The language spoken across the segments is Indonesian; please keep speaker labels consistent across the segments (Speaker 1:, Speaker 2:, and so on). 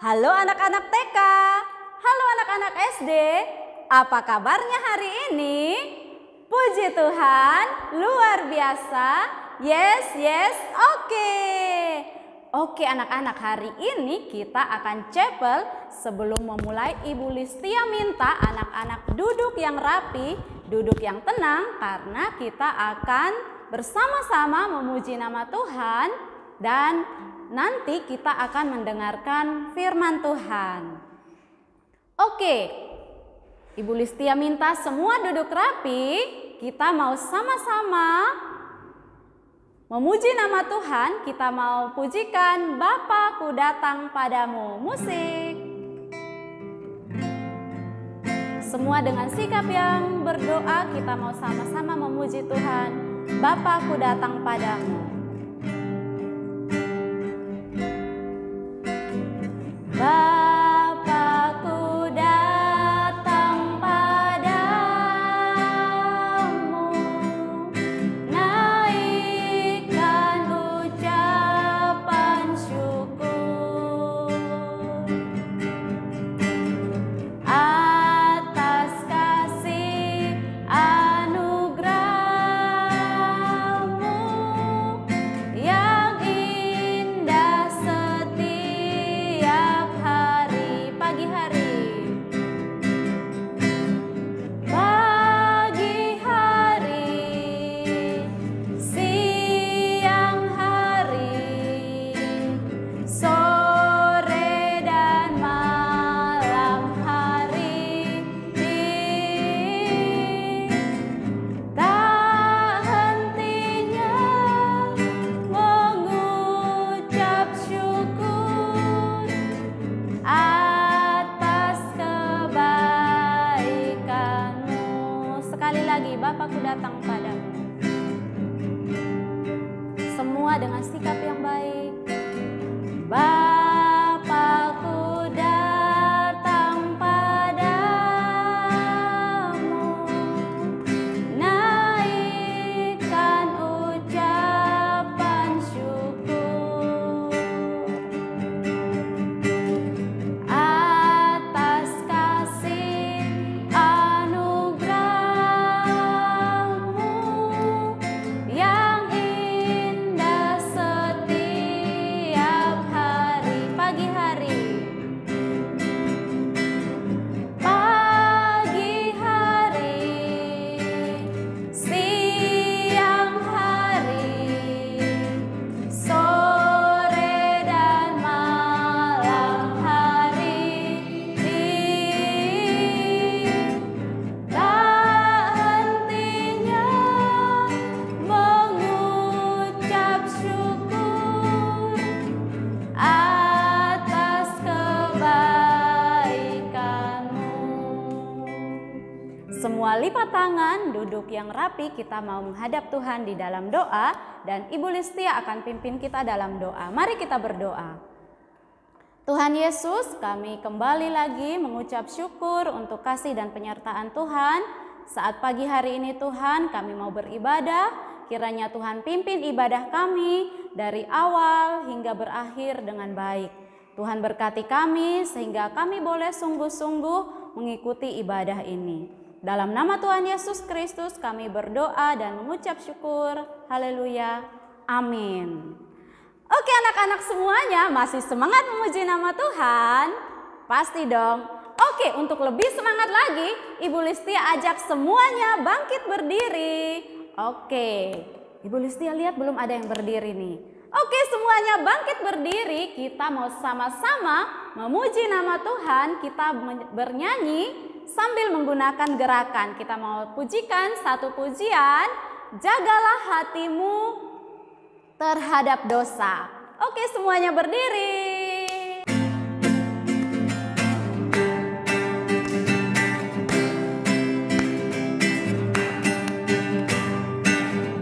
Speaker 1: Halo anak-anak TK, halo anak-anak SD, apa kabarnya hari ini? Puji Tuhan, luar biasa. Yes, oke. Oke anak-anak, hari ini kita akan chapel. Sebelum memulai, Ibu Listia minta anak-anak duduk yang rapi, duduk yang tenang, karena kita akan bersama-sama memuji nama Tuhan dan nanti kita akan mendengarkan firman Tuhan. Oke, Ibu Listia minta semua duduk rapi. Kita mau sama-sama memuji nama Tuhan. Kita mau pujikan Bapa-Ku datang padamu. Musik. Semua dengan sikap yang berdoa, kita mau sama-sama memuji Tuhan. Bapa-Ku datang padamu. Bapa-Ku datang padamu, naikkan ucapan syukur atas kasih anugerah-Mu yang indah setiap hari. Pagi hari, pagi hari, siang hari, sore dan malam hari, tak hentinya mengucap syukur atas kebaikan-Mu. Sekali lagi, Bapa-Ku datang padamu. Semua dengan sikap yang baik. Bapa-Ku datang padamu, naikkan ucapan syukur atas kasih anugerah-Mu yang indah setiap hari. Pagi hari, pagi hari, siang hari, sore dan malam hari, tak hentinya mengucap syukur atas kebaikan-Mu. Semua lipat tangan, duduk yang rapi. Kita mau menghadap Tuhan di dalam doa, dan Ibu Listia akan pimpin kita dalam doa. Mari kita berdoa. Tuhan Yesus, kami kembali lagi mengucap syukur untuk kasih dan penyertaan Tuhan. Saat pagi hari ini Tuhan, kami mau beribadah. Kiranya Tuhan pimpin ibadah kami dari awal hingga berakhir dengan baik. Tuhan berkati kami sehingga kami boleh sungguh-sungguh mengikuti ibadah ini. Dalam nama Tuhan Yesus Kristus kami berdoa dan mengucap syukur. Haleluya. Amin. Oke anak-anak semuanya, masih semangat memuji nama Tuhan? Pasti dong. Oke, untuk lebih semangat lagi, Ibu Listia ajak semuanya bangkit berdiri. Oke, Ibu Listia lihat belum ada yang berdiri nih. Oke, semuanya bangkit berdiri. Kita mau sama-sama memuji nama Tuhan. Kita bernyanyi sambil menggunakan gerakan. Kita mau pujikan satu pujian, jagalah hatimu terhadap dosa. Oke, semuanya berdiri.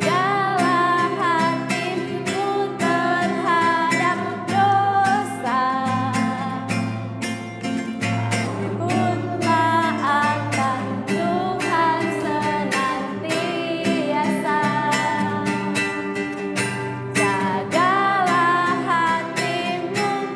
Speaker 1: Jagalah hatimu terhadap dosa. Takutlah akan Tuhan senantiasa. Jagalah hatimu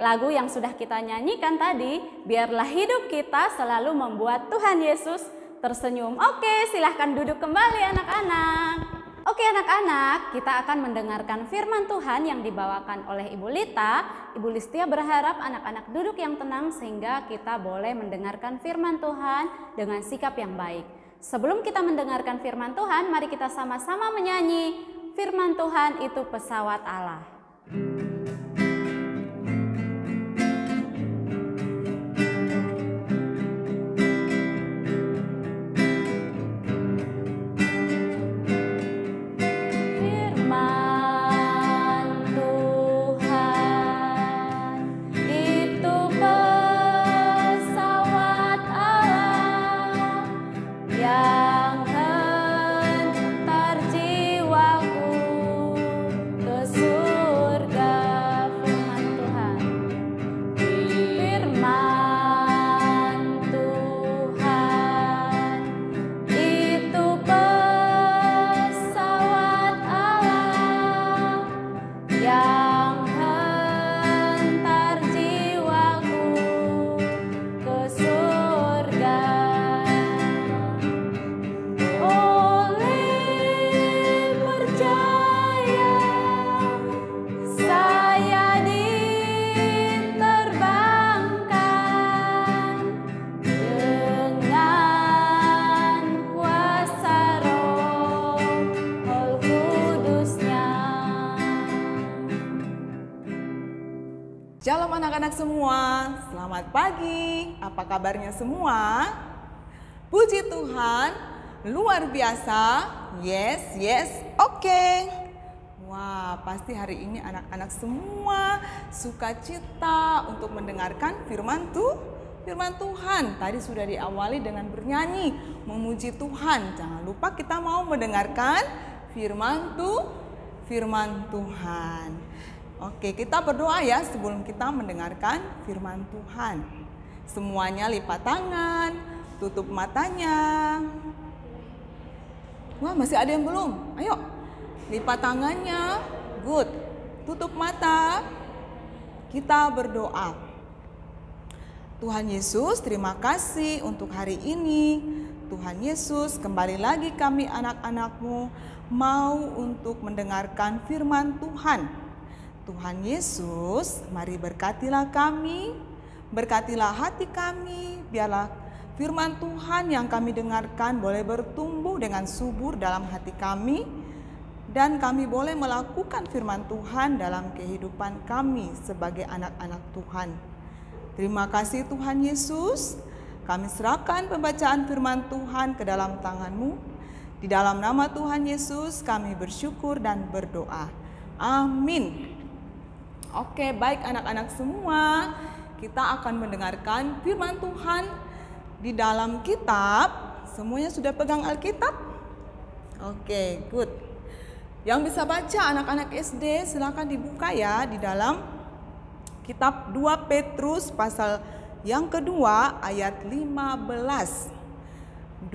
Speaker 1: lagu yang sudah kita nyanyikan tadi, biarlah hidup kita selalu membuat Tuhan Yesus tersenyum. Oke, silahkan duduk kembali anak-anak. Oke anak-anak, kita akan mendengarkan firman Tuhan yang dibawakan oleh Ibu Lita. Ibu Listia berharap anak-anak duduk yang tenang sehingga kita boleh mendengarkan firman Tuhan dengan sikap yang baik. Sebelum kita mendengarkan firman Tuhan, mari kita sama-sama menyanyi firman Tuhan itu pesawat Allah.
Speaker 2: Shalom anak-anak semua, selamat pagi. Apa kabarnya semua? Puji Tuhan, luar biasa. Yes, oke. Wah, pasti hari ini anak-anak semua sukacita untuk mendengarkan firman Tuhan. Tadi sudah diawali dengan bernyanyi, memuji Tuhan. Jangan lupa kita mau mendengarkan firman Tuhan. Oke, kita berdoa ya sebelum kita mendengarkan firman Tuhan. Semuanya lipat tangan, tutup matanya. Wah, masih ada yang belum? Ayo, lipat tangannya. Good. Tutup mata. Kita berdoa. Tuhan Yesus, terima kasih untuk hari ini. Tuhan Yesus, kembali lagi kami anak-anak-Mu mau untuk mendengarkan firman Tuhan. Tuhan Yesus, mari berkatilah kami, berkatilah hati kami, biarlah firman Tuhan yang kami dengarkan boleh bertumbuh dengan subur dalam hati kami, dan kami boleh melakukan firman Tuhan dalam kehidupan kami sebagai anak-anak Tuhan. Terima kasih Tuhan Yesus, kami serahkan pembacaan firman Tuhan ke dalam tangan-Mu. Di dalam nama Tuhan Yesus kami bersyukur dan berdoa. Amin. Oke, baik anak-anak semua, kita akan mendengarkan firman Tuhan di dalam kitab. Semuanya sudah pegang Alkitab? Oke, good. Yang bisa baca anak-anak SD silakan dibuka ya di dalam kitab 2 Petrus pasal yang kedua ayat 15.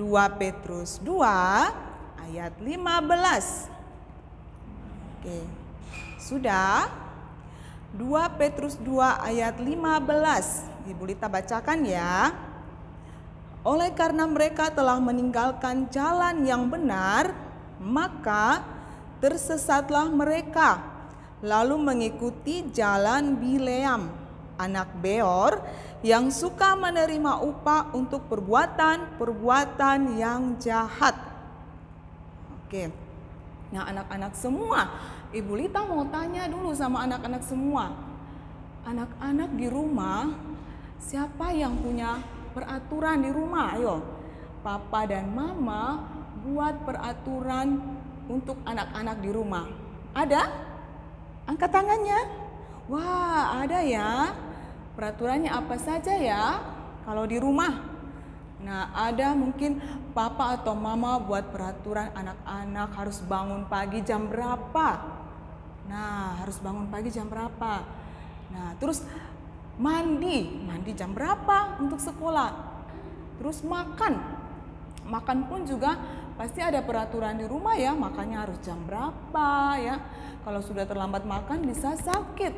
Speaker 2: 2 Petrus 2 ayat 15. Oke, sudah? 2 Petrus 2 ayat 15. Ibu Lita bacakan ya. Oleh karena mereka telah meninggalkan jalan yang benar, maka tersesatlah mereka, lalu mengikuti jalan Bileam, anak Beor, yang suka menerima upah untuk perbuatan yang jahat. Oke. Nah, anak-anak semua, Ibu Lita mau tanya dulu sama anak-anak semua. Anak-anak di rumah, siapa yang punya peraturan di rumah? Ayo, Papa dan Mama buat peraturan untuk anak-anak di rumah. Ada? Angkat tangannya. Wah, ada ya. Peraturannya apa saja ya kalau di rumah? Nah, ada mungkin Papa atau Mama buat peraturan anak-anak harus bangun pagi jam berapa. Nah, harus bangun pagi jam berapa. Nah, terus mandi jam berapa untuk sekolah. Terus makan pun juga pasti ada peraturan di rumah ya, makannya harus jam berapa ya. Kalau sudah terlambat makan bisa sakit.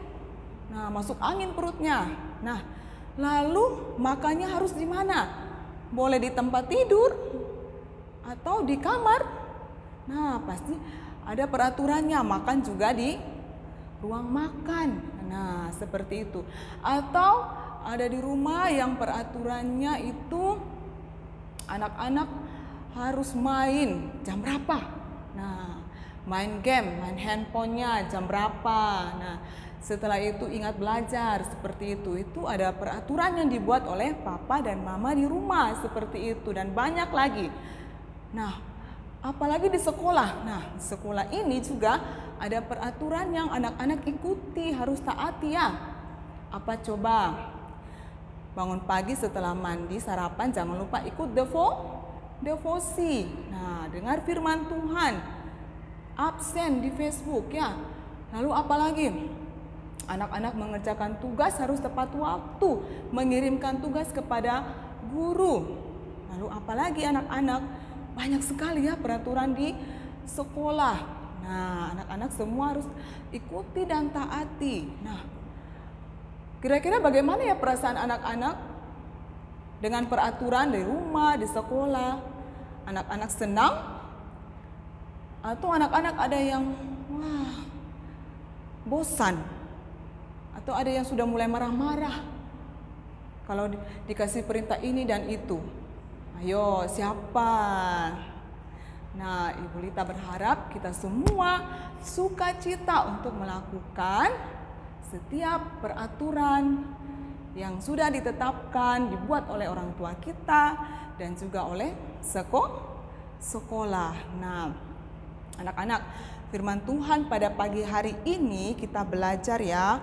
Speaker 2: Nah, masuk angin perutnya. Nah, lalu makannya harus di mana? Boleh di tempat tidur atau di kamar? Nah, pasti ada peraturannya, makan juga di ruang makan. Nah, seperti itu. Atau ada di rumah yang peraturannya itu anak-anak harus main jam berapa? Nah, main game, main handphonenya jam berapa? Nah, setelah itu ingat belajar, seperti itu. Itu ada peraturan yang dibuat oleh papa dan mama di rumah, seperti itu. Dan banyak lagi. Nah, apalagi di sekolah. Nah, di sekolah ini juga ada peraturan yang anak-anak ikuti, harus taati ya. Apa coba? Bangun pagi setelah mandi, sarapan, jangan lupa ikut devosi. Nah, dengar firman Tuhan. Absen di Facebook ya. Lalu apalagi? Anak-anak mengerjakan tugas harus tepat waktu, mengirimkan tugas kepada guru. Lalu apalagi anak-anak? Banyak sekali ya peraturan di sekolah. Nah, anak-anak semua harus ikuti dan taati. Nah, kira-kira bagaimana ya perasaan anak-anak dengan peraturan di rumah, di sekolah? Anak-anak senang? Atau anak-anak ada yang bosan? Atau ada yang sudah mulai marah-marah kalau dikasih perintah ini dan itu? Ayo, siapa? Nah, Ibu Lita berharap kita semua sukacita untuk melakukan setiap peraturan yang sudah ditetapkan, dibuat oleh orang tua kita dan juga oleh sekolah. Nah, anak-anak, firman Tuhan pada pagi hari ini kita belajar ya,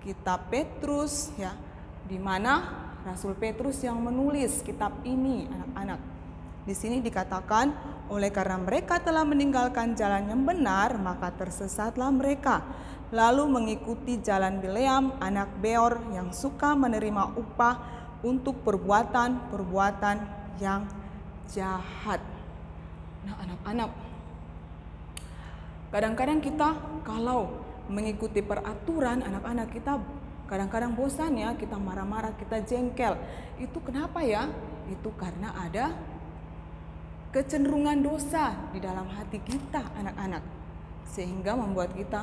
Speaker 2: kitab Petrus ya, di mana Rasul Petrus yang menulis kitab ini, anak-anak. Di sini dikatakan, oleh karena mereka telah meninggalkan jalan yang benar, maka tersesatlah mereka. Lalu mengikuti jalan Bileam, anak Beor, yang suka menerima upah untuk perbuatan-perbuatan yang jahat. Nah, anak-anak, kadang-kadang kita kalau mengikuti peraturan, anak-anak kita kadang-kadang bosan ya, kita marah-marah, kita jengkel. Itu kenapa ya? Itu karena ada kecenderungan dosa di dalam hati kita, anak-anak. Sehingga membuat kita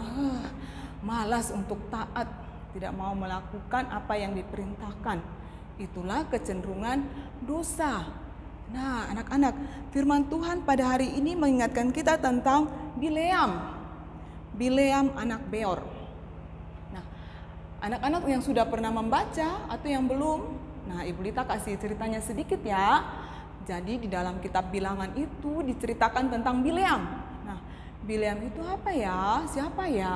Speaker 2: malas untuk taat, tidak mau melakukan apa yang diperintahkan. Itulah kecenderungan dosa. Nah, anak-anak, firman Tuhan pada hari ini mengingatkan kita tentang Bileam anak Beor. Anak-anak yang sudah pernah membaca atau yang belum, nah Ibu Lita kasih ceritanya sedikit ya. Jadi di dalam kitab Bilangan itu diceritakan tentang Bileam. Nah, Bileam itu apa ya? Siapa ya?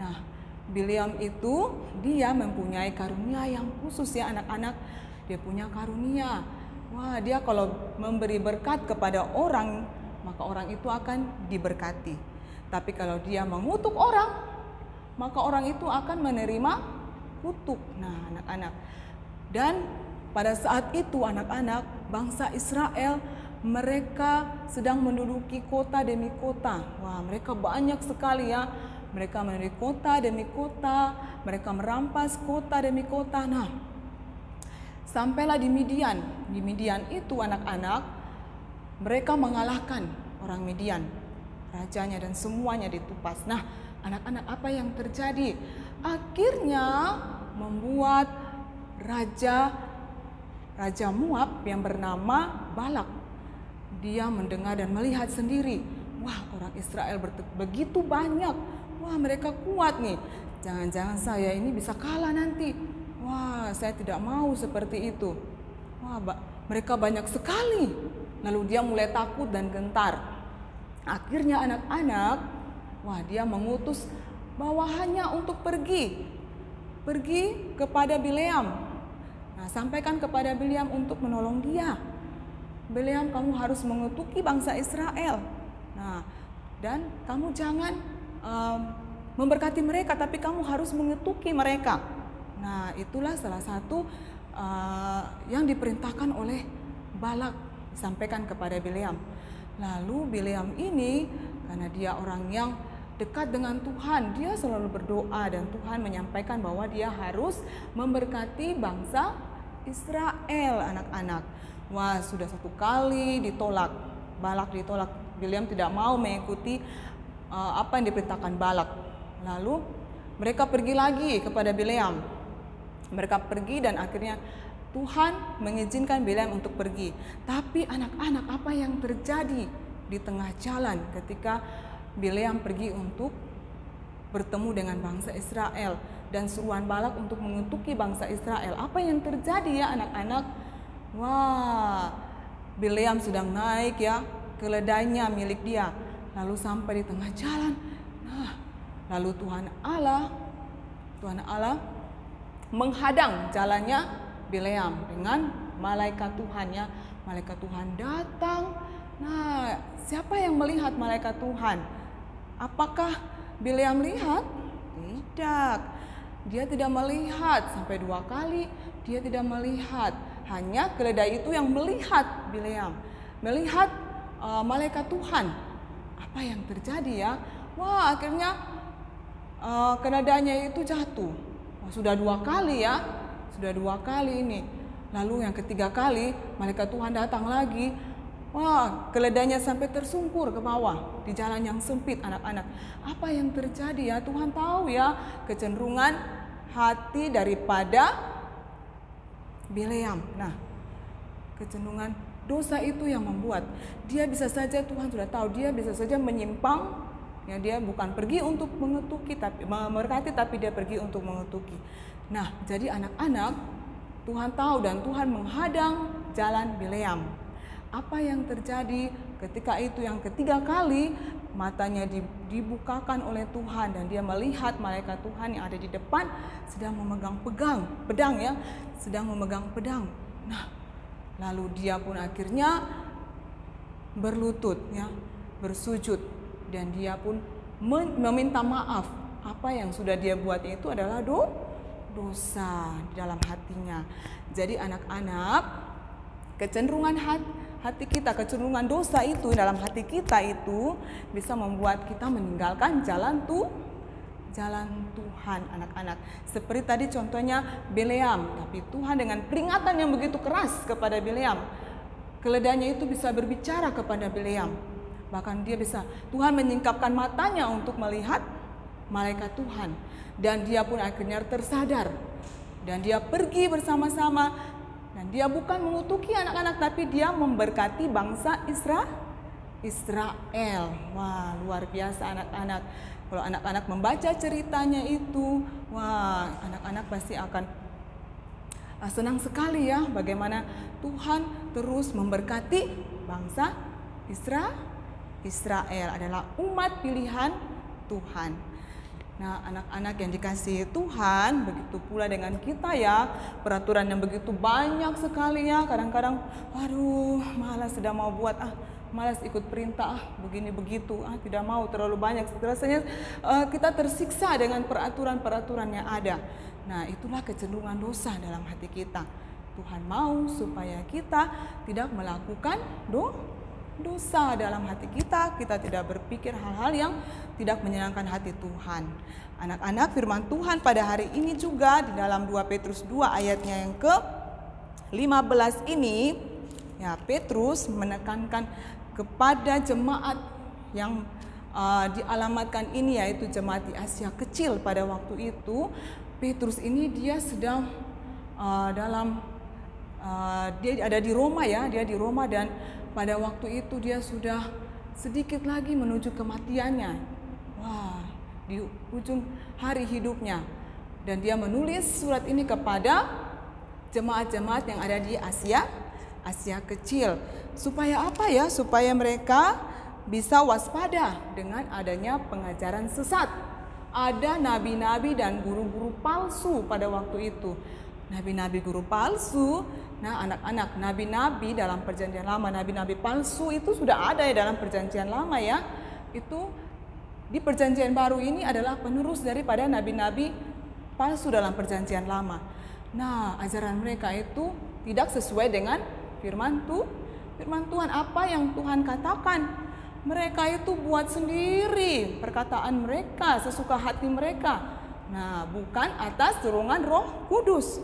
Speaker 2: Nah, Bileam itu dia mempunyai karunia yang khusus ya anak-anak. Dia punya karunia. Wah, dia kalau memberi berkat kepada orang, maka orang itu akan diberkati. Tapi kalau dia mengutuk orang, maka orang itu akan menerima kutuk. Nah, anak-anak. Dan pada saat itu anak-anak, bangsa Israel mereka sedang menduduki kota demi kota. Wah, mereka banyak sekali ya. Mereka menduduki kota demi kota, mereka merampas kota demi kota. Nah, sampailah di Midian. Di Midian itu anak-anak, mereka mengalahkan orang Midian. Rajanya dan semuanya ditupas. Nah, anak-anak, apa yang terjadi? Akhirnya membuat Raja Moab yang bernama Balak. Dia mendengar dan melihat sendiri. Wah, orang Israel begitu banyak. Wah, mereka kuat nih. Jangan-jangan saya ini bisa kalah nanti. Wah, saya tidak mau seperti itu. Wah, mereka banyak sekali. Lalu dia mulai takut dan gentar. Akhirnya anak-anak, wah, dia mengutus bawahannya untuk pergi kepada Bileam. Nah, sampaikan kepada Bileam untuk menolong dia. Bileam, kamu harus mengutuki bangsa Israel. Nah, dan kamu jangan memberkati mereka, tapi kamu harus mengutuki mereka. Nah, itulah salah satu yang diperintahkan oleh Balak, disampaikan kepada Bileam. Lalu Bileam ini, karena dia orang yang dekat dengan Tuhan, dia selalu berdoa dan Tuhan menyampaikan bahwa dia harus memberkati bangsa Israel, anak-anak. Wah, sudah 1 kali ditolak. Balak ditolak. Bileam tidak mau mengikuti apa yang diperintahkan Balak. Lalu mereka pergi lagi kepada Bileam. Mereka pergi dan akhirnya Tuhan mengizinkan Bileam untuk pergi. Tapi anak-anak, apa yang terjadi di tengah jalan ketika Bileam pergi untuk bertemu dengan bangsa Israel dan seruan Balak untuk mengutuki bangsa Israel? Apa yang terjadi ya anak-anak? Wah, Bileam sedang naik ya keledainya milik dia. Lalu sampai di tengah jalan. Nah, lalu Tuhan Allah menghadang jalannya Bileam dengan malaikat Tuhan ya. Malaikat Tuhan datang. Nah, siapa yang melihat malaikat Tuhan? Apakah Bileam lihat? Tidak. Dia tidak melihat sampai 2 kali. Dia tidak melihat. Hanya keledai itu yang melihat Bileam. Melihat malaikat Tuhan. Apa yang terjadi ya? Wah, akhirnya keledainya itu jatuh. Wah, sudah 2 kali ya. Sudah 2 kali ini. Lalu yang ketiga kali malaikat Tuhan datang lagi. Wah, keledainya sampai tersungkur ke bawah di jalan yang sempit, anak-anak. Apa yang terjadi ya? Tuhan tahu ya kecenderungan hati daripada Bileam. Nah, kecenderungan dosa itu yang membuat dia bisa saja, Tuhan sudah tahu, dia bisa saja menyimpang. Ya, dia bukan pergi untuk mengutuki tapi memberkati, tapi dia pergi untuk mengutuki. Nah, jadi anak-anak, Tuhan tahu dan Tuhan menghadang jalan Bileam. Apa yang terjadi ketika itu yang ketiga kali matanya dibukakan oleh Tuhan dan dia melihat malaikat Tuhan yang ada di depan sedang memegang pedang ya, sedang memegang pedang. Nah, lalu dia pun akhirnya berlutut ya, bersujud dan dia pun meminta maaf. Apa yang sudah dia buat itu adalah dosa di dalam hatinya. Jadi anak-anak, kecenderungan hati kita, kecenderungan dosa itu dalam hati kita itu bisa membuat kita meninggalkan jalan Tuhan, anak-anak. Seperti tadi contohnya Bileam, tapi Tuhan dengan peringatan yang begitu keras kepada Bileam, keledainya itu bisa berbicara kepada Bileam. Bahkan Tuhan menyingkapkan matanya untuk melihat malaikat Tuhan. Dan dia pun akhirnya tersadar. Dan dia pergi bersama-sama. Dan dia bukan mengutuki anak-anak, tapi dia memberkati bangsa Israel. Wah, luar biasa anak-anak. Kalau anak-anak membaca ceritanya itu, wah, anak-anak pasti akan senang sekali ya bagaimana Tuhan terus memberkati bangsa Israel adalah umat pilihan Tuhan. Nah, anak-anak yang dikasihi Tuhan, begitu pula dengan kita ya, peraturan yang begitu banyak sekali ya, kadang-kadang waduh, malas sudah mau buat, malas ikut perintah, begini begitu, tidak mau terlalu banyak. Rasanya kita tersiksa dengan peraturan-peraturan yang ada. Nah, itulah kecenderungan dosa dalam hati kita. Tuhan mau supaya kita tidak melakukan dosa dalam hati kita tidak berpikir hal-hal yang tidak menyenangkan hati Tuhan. Anak-anak, firman Tuhan pada hari ini juga di dalam 2 Petrus 2 ayatnya yang ke-15 ini, ya, Petrus menekankan kepada jemaat yang dialamatkan ini, yaitu jemaat di Asia Kecil pada waktu itu. Petrus ini dia sedang dia ada di Roma ya, dia di Roma dan pada waktu itu dia sudah sedikit lagi menuju kematiannya. Wah, di ujung hari hidupnya. Dan dia menulis surat ini kepada jemaat-jemaat yang ada di Asia Kecil. Supaya apa ya? Supaya mereka bisa waspada dengan adanya pengajaran sesat. Ada nabi-nabi dan guru-guru palsu pada waktu itu. Nabi-nabi guru palsu. Nah, anak-anak, nabi-nabi dalam perjanjian lama, nabi-nabi palsu itu sudah ada ya dalam perjanjian lama ya. Itu di perjanjian baru ini adalah penerus daripada nabi-nabi palsu dalam perjanjian lama. Nah, ajaran mereka itu tidak sesuai dengan firman Tuhan. Apa yang Tuhan katakan. mereka itu buat sendiri perkataan mereka, sesuka hati mereka. Nah, bukan atas dorongan Roh Kudus.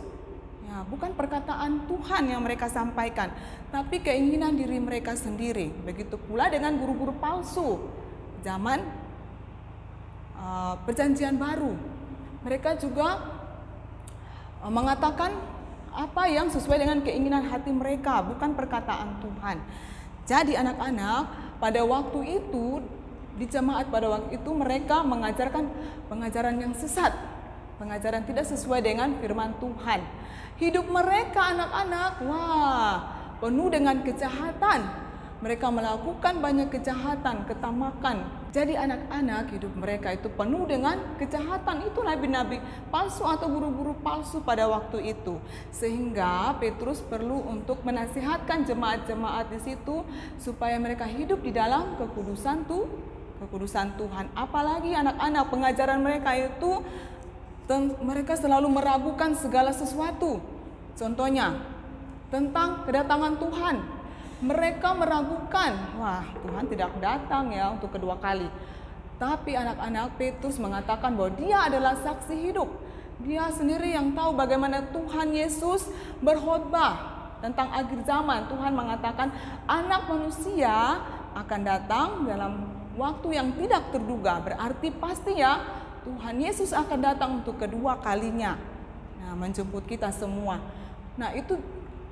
Speaker 2: Ya, bukan perkataan Tuhan yang mereka sampaikan, tapi keinginan diri mereka sendiri. Begitu pula dengan guru-guru palsu zaman Perjanjian Baru. Mereka juga mengatakan apa yang sesuai dengan keinginan hati mereka, bukan perkataan Tuhan. Jadi anak-anak pada waktu itu, di jemaat pada waktu itu mereka mengajarkan pengajaran yang sesat, pengajaran tidak sesuai dengan firman Tuhan. Hidup mereka anak-anak, penuh dengan kejahatan. Mereka melakukan banyak kejahatan, ketamakan. Jadi anak-anak hidup mereka itu penuh dengan kejahatan. Itu nabi-nabi palsu atau guru-guru palsu pada waktu itu. Sehingga Petrus perlu untuk menasihatkan jemaat-jemaat di situ supaya mereka hidup di dalam kekudusan Tuhan. Apalagi anak-anak, pengajaran mereka itu mereka selalu meragukan segala sesuatu. Contohnya tentang kedatangan Tuhan. Mereka meragukan, Tuhan tidak datang ya untuk kedua kali. Tapi anak-anak, Petrus mengatakan bahwa dia adalah saksi hidup. Dia sendiri yang tahu bagaimana Tuhan Yesus berkhotbah tentang akhir zaman. Tuhan mengatakan anak manusia akan datang dalam waktu yang tidak terduga. Berarti pasti ya Tuhan Yesus akan datang untuk kedua kalinya. Nah, menjemput kita semua. Nah, itu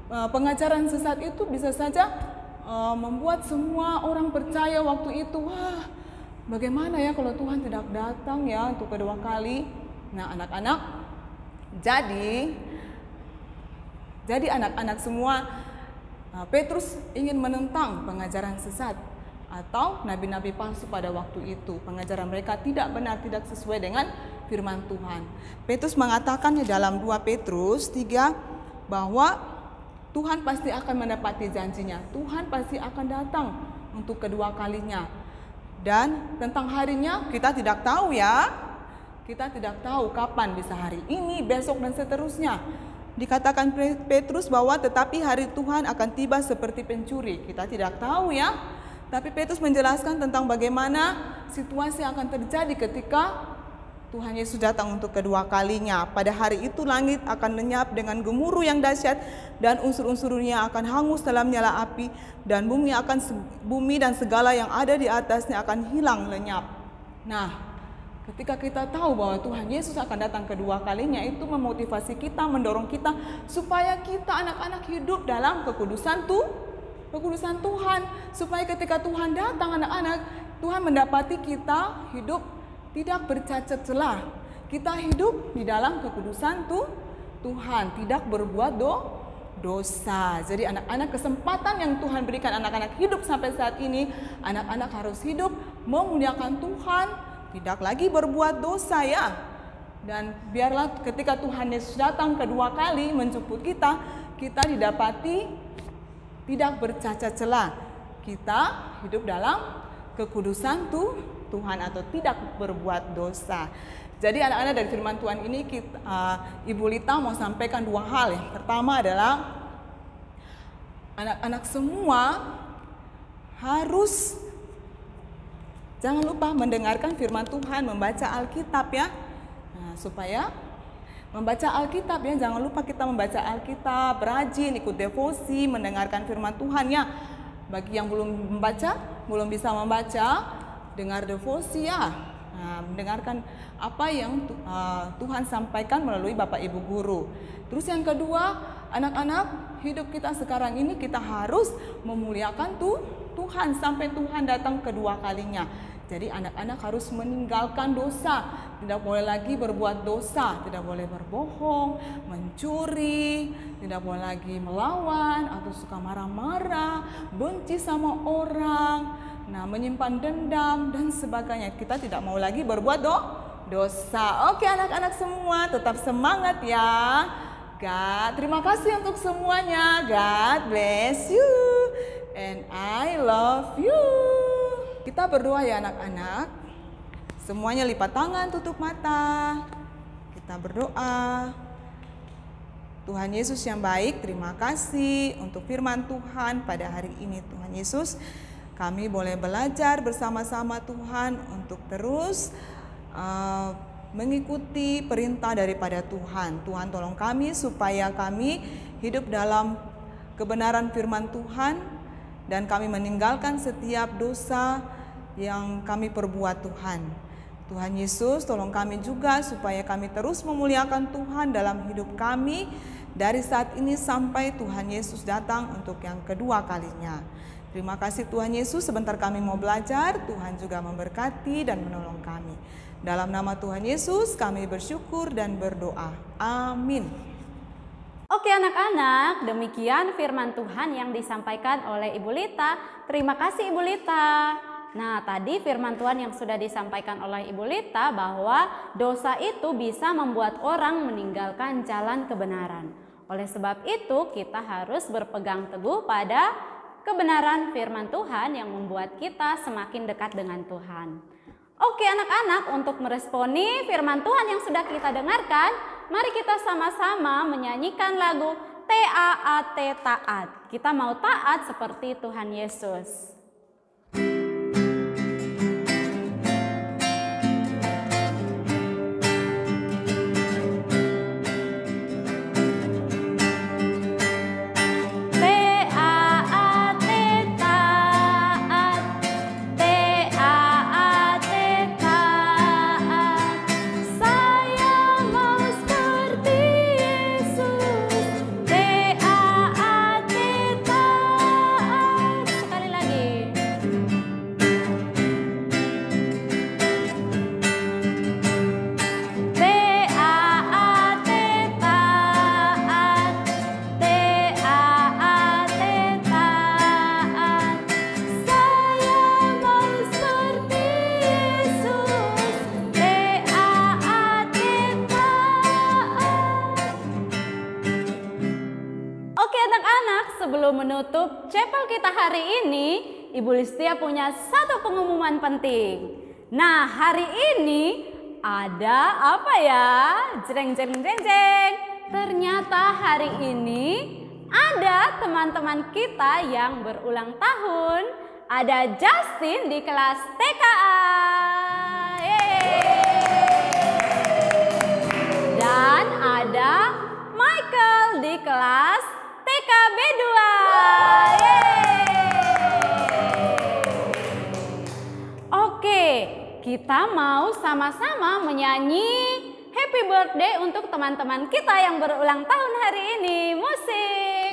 Speaker 2: pengajaran sesat itu bisa saja membuat semua orang percaya waktu itu, bagaimana ya kalau Tuhan tidak datang ya untuk kedua kali. Nah, anak-anak, jadi anak-anak semua, Petrus ingin menentang pengajaran sesat atau nabi-nabi palsu pada waktu itu. Pengajaran mereka tidak benar, tidak sesuai dengan firman Tuhan. Petrus mengatakannya dalam 2 Petrus 3 bahwa Tuhan pasti akan menepati janjinya. Tuhan pasti akan datang untuk kedua kalinya. Dan tentang harinya kita tidak tahu ya. Kita tidak tahu kapan, bisa hari ini, besok dan seterusnya. Dikatakan Petrus bahwa tetapi hari Tuhan akan tiba seperti pencuri. Kita tidak tahu ya. Tapi Petrus menjelaskan tentang bagaimana situasi akan terjadi ketika Tuhan Yesus datang untuk kedua kalinya. Pada hari itu langit akan lenyap dengan gemuruh yang dahsyat dan unsur-unsurnya akan hangus dalam nyala api dan bumi dan segala yang ada di atasnya akan hilang lenyap. Nah, ketika kita tahu bahwa Tuhan Yesus akan datang kedua kalinya, itu memotivasi kita, mendorong kita supaya kita anak-anak hidup dalam kekudusan Tuhan, supaya ketika Tuhan datang anak-anak, Tuhan mendapati kita hidup tidak bercacat celah. Kita hidup di dalam kekudusan Tuhan, tidak berbuat dosa. Jadi anak-anak, kesempatan yang Tuhan berikan anak-anak hidup sampai saat ini, anak-anak harus hidup memuliakan Tuhan, tidak lagi berbuat dosa ya. Dan biarlah ketika Tuhan Yesus datang kedua kali menjemput kita, kita didapati tidak bercacat celah. Kita hidup dalam kekudusan Tuhan atau tidak berbuat dosa. Jadi anak-anak, dari firman Tuhan ini Ibu Lita mau sampaikan 2 hal. Yang pertama adalah anak-anak semua harus jangan lupa mendengarkan firman Tuhan, membaca Alkitab ya. Nah, supaya membaca Alkitab ya, jangan lupa kita membaca Alkitab, rajin ikut devosi, mendengarkan firman Tuhan ya. Bagi yang belum bisa membaca, dengar devosi ya. Nah, mendengarkan apa yang Tuhan sampaikan melalui Bapak Ibu guru. Terus yang kedua, anak-anak, hidup kita sekarang ini kita harus memuliakan Tuhan sampai Tuhan datang kedua kalinya. Jadi anak-anak harus meninggalkan dosa, tidak boleh lagi berbuat dosa, tidak boleh berbohong, mencuri, tidak boleh lagi melawan atau suka marah-marah, benci sama orang, menyimpan dendam dan sebagainya. Kita tidak mau lagi berbuat dosa. Oke anak-anak semua, tetap semangat ya. Terima kasih untuk semuanya. God bless you and I love you. Kita berdoa ya anak-anak. Semuanya lipat tangan, tutup mata. Kita berdoa. Tuhan Yesus yang baik, terima kasih untuk firman Tuhan pada hari ini. Tuhan Yesus, Kami boleh belajar bersama-sama Tuhan untuk terus mengikuti perintah daripada Tuhan. Tuhan tolong kami supaya kami hidup dalam kebenaran firman Tuhan dan kami meninggalkan setiap dosa yang kami perbuat Tuhan. Tuhan Yesus tolong kami juga supaya kami terus memuliakan Tuhan dalam hidup kami dari saat ini sampai Tuhan Yesus datang untuk yang kedua kalinya. Terima kasih Tuhan Yesus, sebentar kami mau belajar, Tuhan juga memberkati dan menolong kami. Dalam nama Tuhan Yesus kami bersyukur dan berdoa. Amin.
Speaker 1: Oke anak-anak, demikian firman Tuhan yang disampaikan oleh Ibu Lita. Terima kasih Ibu Lita. Nah, tadi firman Tuhan yang sudah disampaikan oleh Ibu Lita bahwa dosa itu bisa membuat orang meninggalkan jalan kebenaran. Oleh sebab itu, kita harus berpegang teguh pada kebenaran firman Tuhan yang membuat kita semakin dekat dengan Tuhan. Oke anak-anak, untuk meresponi firman Tuhan yang sudah kita dengarkan, mari kita sama-sama menyanyikan lagu T-A-A-T taat. Kita mau taat seperti Tuhan Yesus. Sebelum menutup chapel kita hari ini, Ibu Listia punya satu pengumuman penting. Nah, hari ini ada apa ya? Jreng jreng jreng jreng. Ternyata hari ini ada teman-teman kita yang berulang tahun. Ada Justin di kelas TKA. Dan ada Michael di kelas TKB2. Oke, kita mau sama-sama menyanyi Happy Birthday untuk teman-teman kita yang berulang tahun hari ini. Musik.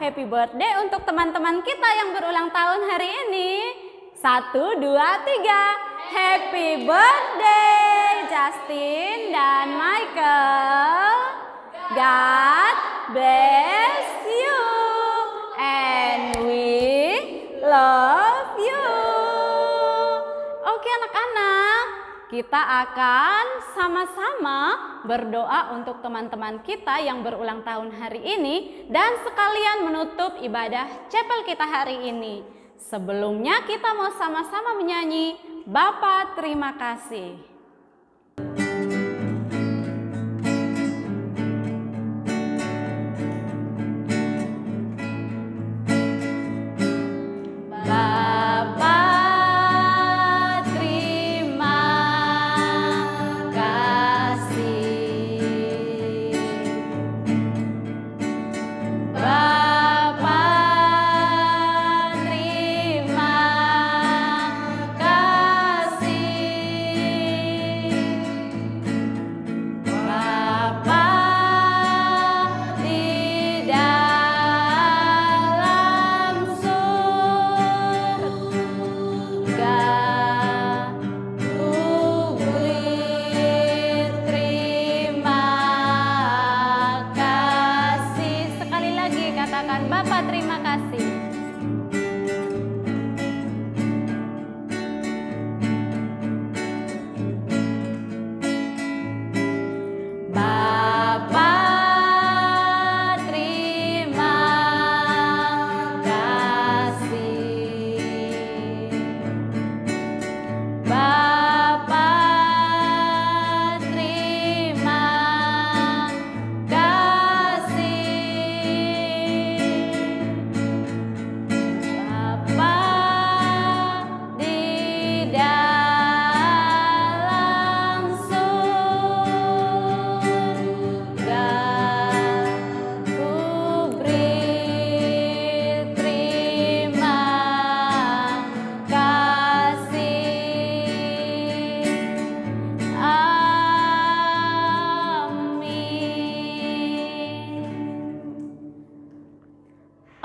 Speaker 1: Happy birthday untuk teman-teman kita yang berulang tahun hari ini. 1, 2, 3. Happy birthday Justin dan Michael. God bless you and we love you. Oke anak-anak, kita akan sama-sama berdoa untuk teman-teman kita yang berulang tahun hari ini dan sekalian menutup ibadah chapel kita hari ini. Sebelumnya kita mau sama-sama menyanyi Bapa terima kasih.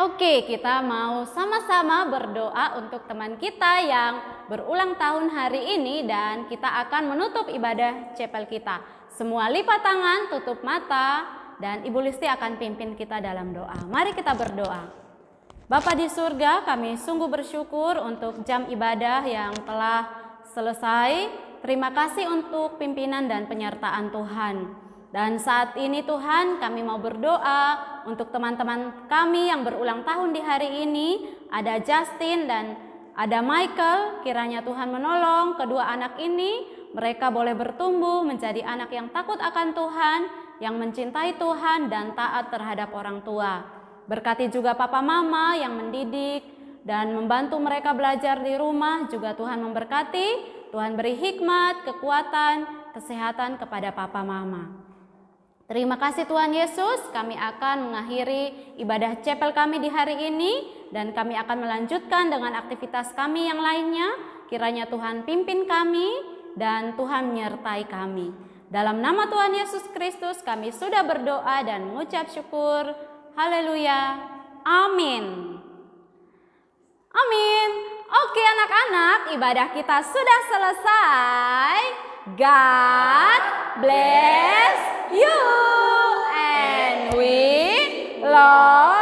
Speaker 1: Oke, kita mau sama-sama berdoa untuk teman kita yang berulang tahun hari ini dan kita akan menutup ibadah chapel kita. Semua lipat tangan, tutup mata, dan Ibu Listi akan pimpin kita dalam doa. Mari kita berdoa. Bapa di surga, kami sungguh bersyukur untuk jam ibadah yang telah selesai. Terima kasih untuk pimpinan dan penyertaan Tuhan. Dan saat ini Tuhan, kami mau berdoa untuk teman-teman kami yang berulang tahun di hari ini. Ada Justin dan ada Michael, kiranya Tuhan menolong kedua anak ini. Mereka boleh bertumbuh menjadi anak yang takut akan Tuhan, yang mencintai Tuhan dan taat terhadap orang tua. Berkati juga papa mama yang mendidik dan membantu mereka belajar di rumah. Juga Tuhan memberkati, Tuhan beri hikmat, kekuatan, kesehatan kepada papa mama. Terima kasih Tuhan Yesus, kami akan mengakhiri ibadah chapel kami di hari ini dan kami akan melanjutkan dengan aktivitas kami yang lainnya. Kiranya Tuhan pimpin kami dan Tuhan menyertai kami. Dalam nama Tuhan Yesus Kristus kami sudah berdoa dan mengucap syukur. Haleluya. Amin. Amin. Oke anak-anak, ibadah kita sudah selesai. God bless you and we love